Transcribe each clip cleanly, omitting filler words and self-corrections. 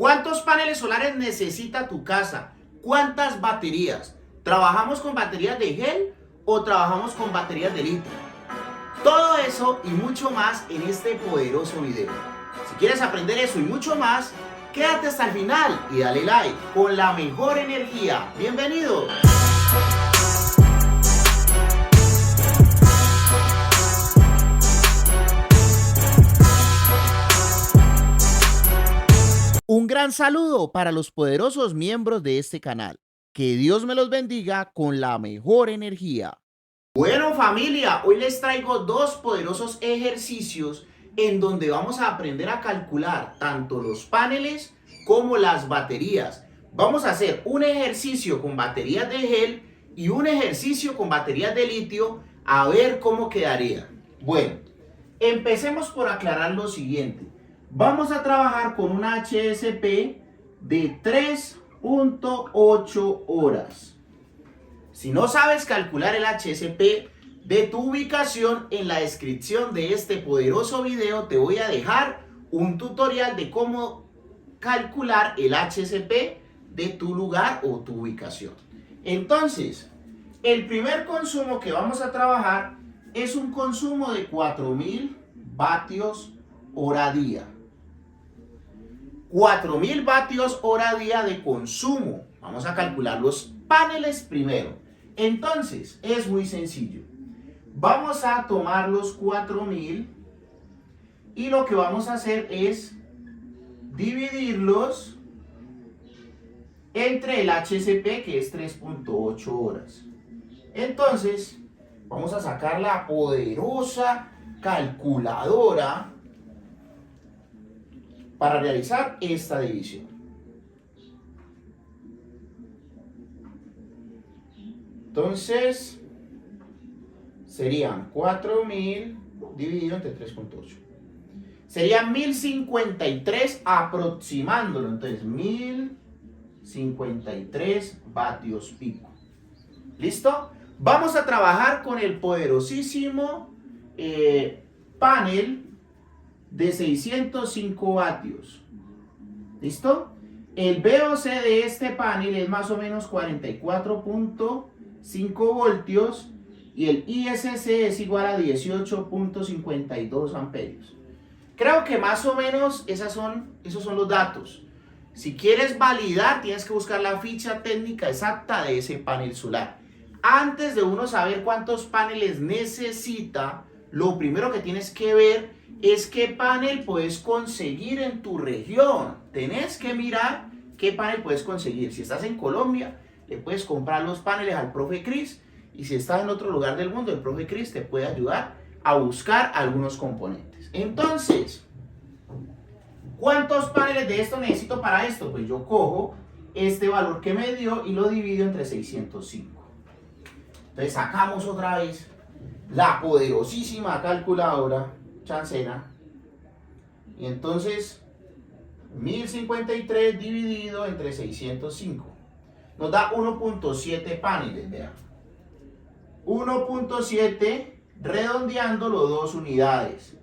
¿Cuántos paneles solares necesita tu casa? ¿Cuántas baterías? ¿Trabajamos con baterías de gel o trabajamos con baterías de litio? Todo eso y mucho más en este poderoso video. Si quieres aprender eso y mucho más, quédate hasta el final y dale like con la mejor energía. ¡Bienvenido! Un gran saludo para los poderosos miembros de este canal. Que Dios me los bendiga con la mejor energía. Bueno, familia, hoy les traigo dos poderosos ejercicios en donde vamos a aprender a calcular tanto los paneles como las baterías. Vamos a hacer un ejercicio con baterías de gel y un ejercicio con baterías de litio a ver cómo quedaría. Bueno, empecemos por aclarar lo siguiente. Vamos a trabajar con una HSP de 3.8 horas. Si no sabes calcular el HSP de tu ubicación, en la descripción de este poderoso video te voy a dejar un tutorial de cómo calcular el HSP de tu lugar o tu ubicación. Entonces, el primer consumo que vamos a trabajar es un consumo de 4000 vatios hora día. 4000 vatios hora día de consumo. Vamos a calcular los paneles primero. Entonces, es muy sencillo. Vamos a tomar los 4000 y lo que vamos a hacer es dividirlos entre el HSP, que es 3.8 horas. Entonces, vamos a sacar la poderosa calculadora para realizar esta división. Entonces, serían 4000 dividido entre 3.8. Serían 1053 aproximándolo. Entonces, 1053 vatios pico. ¿Listo? Vamos a trabajar con el poderosísimo panel de 605 vatios. ¿Listo? El VOC de este panel es más o menos 44.5 voltios y el ISC es igual a 18.52 amperios. Creo que más o menos esos son los datos. Si quieres validar, tienes que buscar la ficha técnica exacta de ese panel solar. Antes de uno saber cuántos paneles necesita, lo primero que tienes que ver es qué panel puedes conseguir en tu región. Tenés que mirar qué panel puedes conseguir. Si estás en Colombia, le puedes comprar los paneles al profe Chris. Y si estás en otro lugar del mundo, el profe Chris te puede ayudar a buscar algunos componentes. Entonces, ¿cuántos paneles de esto necesito para esto? Pues yo cojo este valor que me dio y lo divido entre 605. Entonces sacamos otra vez la poderosísima calculadora chancena. Y entonces 1053 dividido entre 605 nos da 1.7 paneles, vean. 1.7 redondeándolo 2 unidades.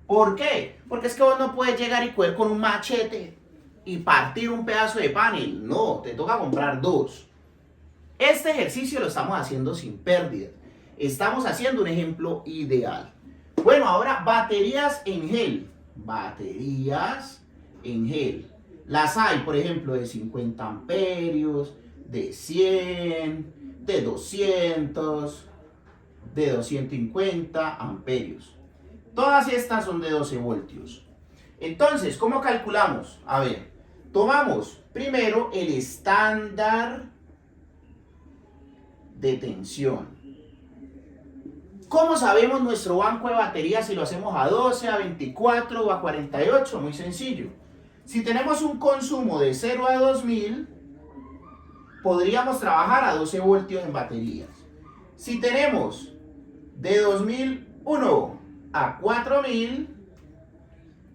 ¿Por qué? Porque es que vos no puedes llegar y coger con un machete y partir un pedazo de panel. No, te toca comprar dos. Este ejercicio lo estamos haciendo sin pérdidas. Estamos haciendo un ejemplo ideal. Bueno, ahora baterías en gel. Baterías en gel. Las hay, por ejemplo, de 50 amperios, de 100, de 200, de 250 amperios. Todas estas son de 12 voltios. Entonces, ¿cómo calculamos? A ver, tomamos primero el estándar de tensión. ¿Cómo sabemos nuestro banco de baterías si lo hacemos a 12, a 24 o a 48? Muy sencillo. Si tenemos un consumo de 0 a 2000, podríamos trabajar a 12 voltios en baterías. Si tenemos de 2001 a 4000,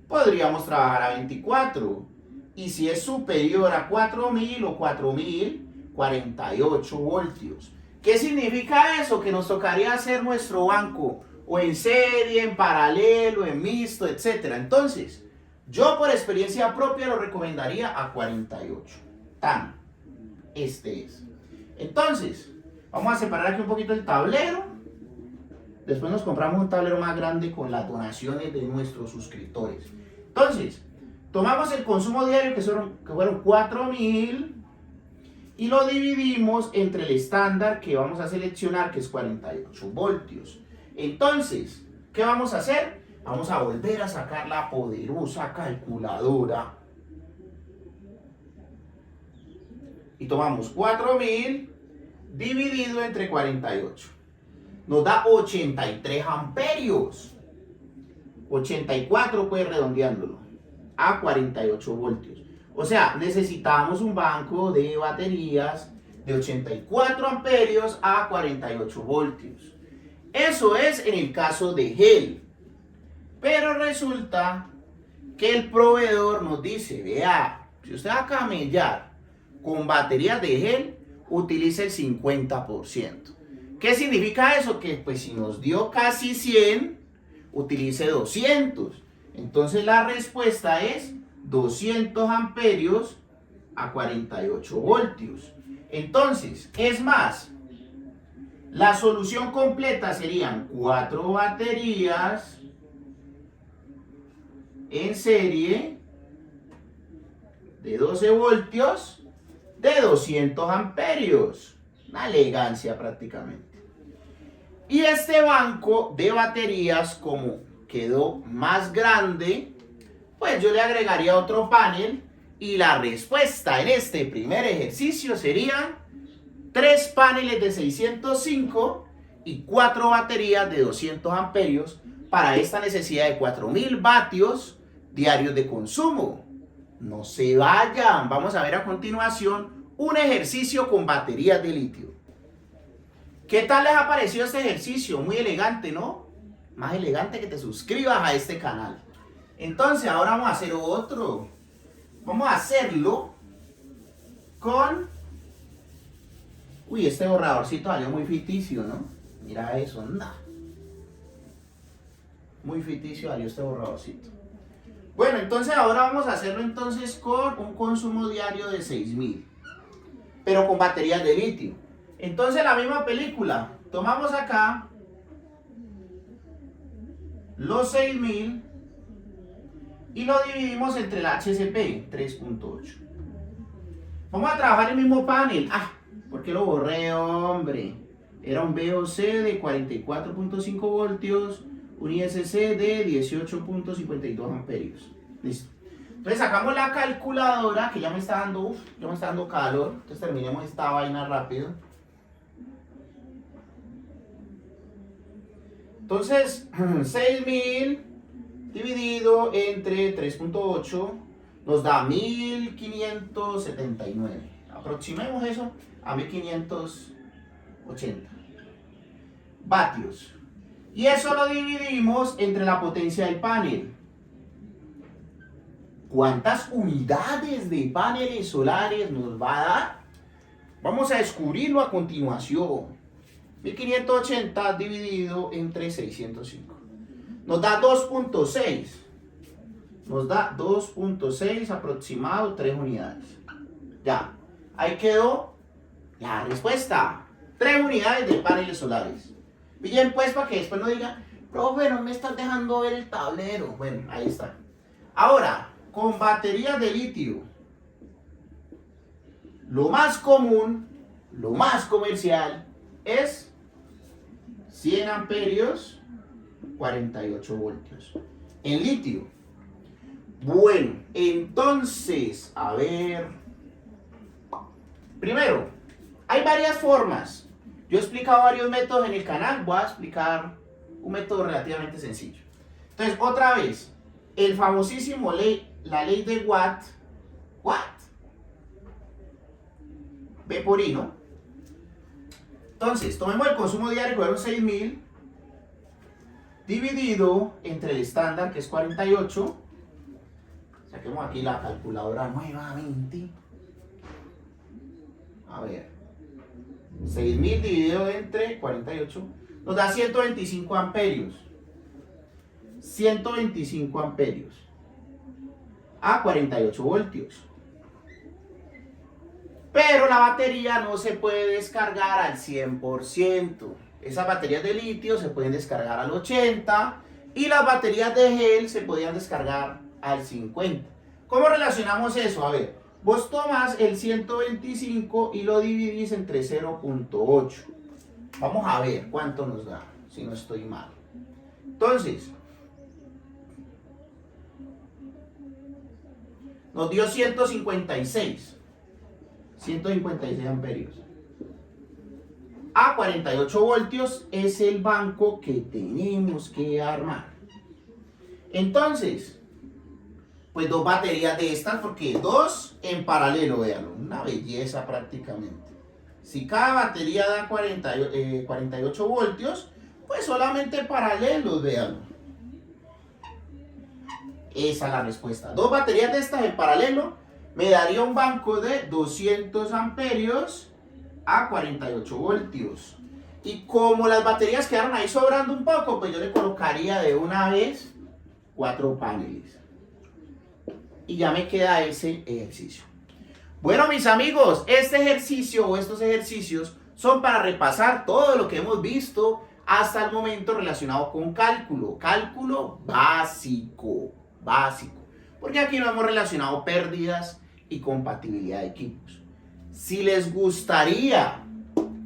podríamos trabajar a 24. Y si es superior a 4000 o 4000, 48 voltios. ¿Qué significa eso? Que nos tocaría hacer nuestro banco o en serie, en paralelo, en mixto, etc. Entonces, Yo por experiencia propia lo recomendaría a 48. Tan. Este es. Entonces, vamos a separar aquí un poquito el tablero. Después nos compramos un tablero más grande con las donaciones de nuestros suscriptores. Entonces, tomamos el consumo diario que fueron 4.000 y lo dividimos entre el estándar que vamos a seleccionar, que es 48 voltios. Entonces, ¿qué vamos a hacer? Vamos a volver a sacar la poderosa calculadora. Y tomamos 4.000 dividido entre 48. Nos da 83 amperios. 84 pues redondeándolo a 48 voltios. O sea, necesitamos un banco de baterías de 84 amperios a 48 voltios. Eso es en el caso de gel. Pero resulta que el proveedor nos dice, vea, si usted va a camellar con baterías de gel, utilice el 50%. ¿Qué significa eso? Que pues si nos dio casi 100, utilice 200. Entonces la respuesta es 200 amperios a 48 voltios. Entonces, es más, la solución completa serían 4 baterías en serie de 12 voltios de 200 amperios. Una elegancia prácticamente. Y este banco de baterías, como quedó más grande, pues yo le agregaría otro panel y la respuesta en este primer ejercicio serían 3 paneles de 605 y 4 baterías de 200 amperios para esta necesidad de 4.000 vatios diarios de consumo. No se vayan, vamos a ver a continuación un ejercicio con baterías de litio. ¿Qué tal les ha parecido este ejercicio? Muy elegante, ¿no? Más elegante que te suscribas a este canal. Entonces, ahora vamos a hacer otro. Vamos a hacerlo con... Uy, este borradorcito salió muy ficticio, ¿no? Mira eso, anda. Muy ficticio salió este borradorcito. Bueno, entonces ahora vamos a hacerlo entonces con un consumo diario de 6.000. Pero con baterías de litio. Entonces la misma película. Tomamos acá los 6.000 y lo dividimos entre el HCP 3.8. Vamos a trabajar el mismo panel. ¿Por qué lo borré, hombre? Era un VOC de 44.5 voltios, un ISC de 18.52 amperios. Listo. Entonces sacamos la calculadora, que ya me está dando calor. Entonces terminemos esta vaina rápido. Entonces, 6.000 dividido entre 3.8 nos da 1.579. Aproximemos eso a 1.580 vatios. Y eso lo dividimos entre la potencia del panel. ¿Cuántas unidades de paneles solares nos va a dar? Vamos a descubrirlo a continuación. 1580 dividido entre 605. Nos da 2.6. Nos da 2.6 aproximado, 3 unidades. Ya, ahí quedó la respuesta. 3 unidades de paneles solares. Bien, pues, para que después no digan, profe, no me estás dejando ver el tablero. Bueno, ahí está. Ahora, con baterías de litio, lo más común, lo más comercial, es 100 amperios, 48 voltios. En litio. Bueno, entonces, a ver. Primero, hay varias formas. Yo he explicado varios métodos en el canal. Voy a explicar un método relativamente sencillo. Entonces, otra vez, el famosísimo la ley de Watt. V por I, ¿no? Entonces, tomemos el consumo diario, que fueron 6.000, dividido entre el estándar, que es 48. Saquemos aquí la calculadora nuevamente. A ver. 6.000 dividido entre 48 nos da 125 amperios. 125 amperios. a 48 voltios. Pero la batería no se puede descargar al 100%. Esas baterías de litio se pueden descargar al 80% y las baterías de gel se podían descargar al 50%. ¿Cómo relacionamos eso? A ver, vos tomas el 125 y lo dividís entre 0.8. Vamos a ver cuánto nos da, si no estoy mal. Entonces, nos dio 156 amperios. A 48 voltios es el banco que tenemos que armar. Entonces, pues dos baterías de estas, porque dos en paralelo, vean, una belleza prácticamente. Si cada batería da 48 voltios, pues solamente paralelos, vean. Esa es la respuesta. Dos baterías de estas en paralelo me daría un banco de 200 amperios a 48 voltios. Y como las baterías quedaron ahí sobrando un poco, pues yo le colocaría de una vez 4 paneles. Y ya me queda ese ejercicio. Bueno, mis amigos, este ejercicio o estos ejercicios son para repasar todo lo que hemos visto hasta el momento relacionado con cálculo. Cálculo básico. Porque aquí no hemos relacionado pérdidas y compatibilidad de equipos. Si les gustaría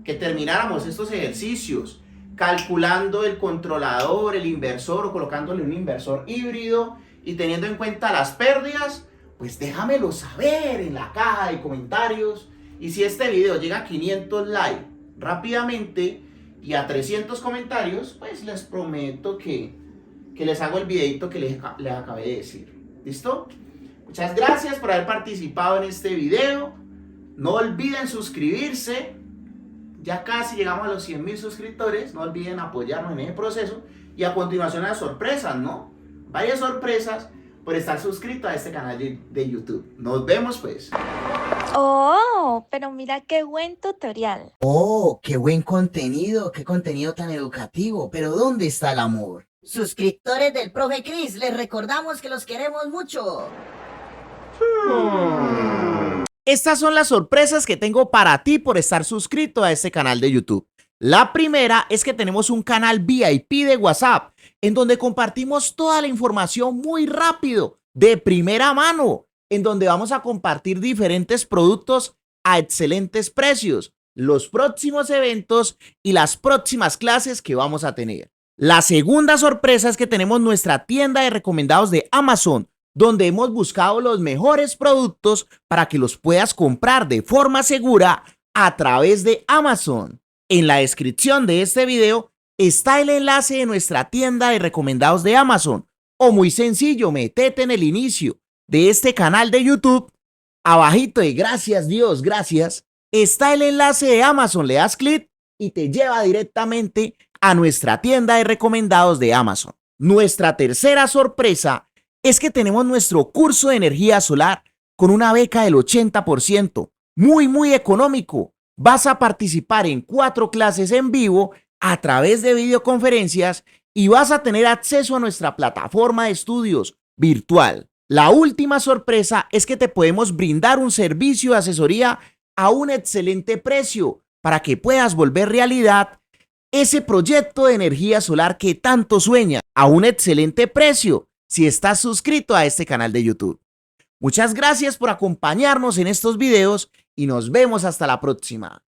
que termináramos estos ejercicios calculando el controlador, el inversor o colocándole un inversor híbrido y teniendo en cuenta las pérdidas, pues déjamelo saber en la caja de comentarios. Y si este video llega a 500 likes rápidamente y a 300 comentarios, pues les prometo que les hago el videito que les acabé de decir. ¿Listo? Muchas gracias por haber participado en este video. No olviden suscribirse. Ya casi llegamos a los 100,000 suscriptores. No olviden apoyarnos en ese proceso. Y a continuación las sorpresas, ¿no? Varias sorpresas por estar suscrito a este canal de YouTube. Nos vemos pues. Oh, pero mira qué buen tutorial. Oh, qué buen contenido, qué contenido tan educativo. Pero ¿dónde está el amor? Suscriptores del Profe Cris, les recordamos que los queremos mucho. Estas son las sorpresas que tengo para ti por estar suscrito a este canal de YouTube. La primera es que tenemos un canal VIP de WhatsApp, en donde compartimos toda la información muy rápido, de primera mano, en donde vamos a compartir diferentes productos a excelentes precios, los próximos eventos y las próximas clases que vamos a tener. La segunda sorpresa es que tenemos nuestra tienda de recomendados de Amazon, donde hemos buscado los mejores productos para que los puedas comprar de forma segura a través de Amazon. En la descripción de este video está el enlace de nuestra tienda de recomendados de Amazon, o muy sencillo, metete en el inicio de este canal de YouTube, abajito de gracias Dios, gracias, está el enlace de Amazon, le das clic y te lleva directamente a nuestra tienda de recomendados de Amazon. Nuestra tercera sorpresa es que tenemos nuestro curso de energía solar con una beca del 80%, muy económico. Vas a participar en 4 clases en vivo a través de videoconferencias y vas a tener acceso a nuestra plataforma de estudios virtual. La última sorpresa es que te podemos brindar un servicio de asesoría a un excelente precio para que puedas volver realidad ese proyecto de energía solar que tanto sueñas a un excelente precio si estás suscrito a este canal de YouTube. Muchas gracias por acompañarnos en estos videos y nos vemos hasta la próxima.